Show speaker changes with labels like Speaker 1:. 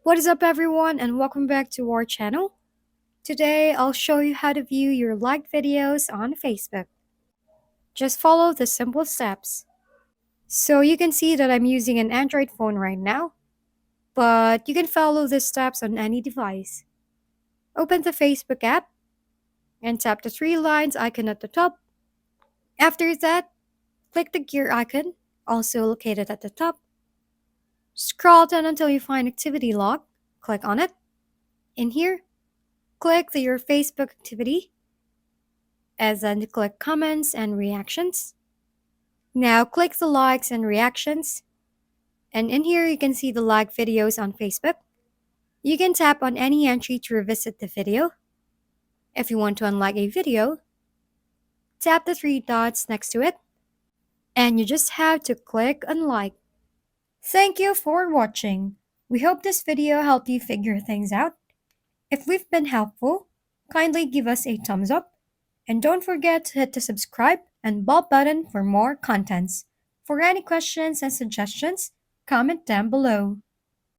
Speaker 1: What is up, everyone, and welcome back to our channel. Today, I'll show you how to view your liked videos on Facebook. Just follow the simple steps. So you can see that I'm using an Android phone right now, but you can follow the steps on any device. Open the Facebook app and tap the three lines icon at the top. After that, click the gear icon, also located at the top. Scroll down until you find Activity Log. Click on it. In here, click your Facebook activity, and then click Comments and Reactions. Now click the likes and reactions, and in here you can see the like videos on Facebook. You can tap on any entry to revisit the video. If you want to unlike a video, tap the three dots next to it, and you just have to click unlike. Thank you for watching. We hope this video helped you figure things out. If we've been helpful, kindly give us a thumbs up, and don't forget to hit the subscribe and bell button for more contents. For any questions and suggestions, comment down below.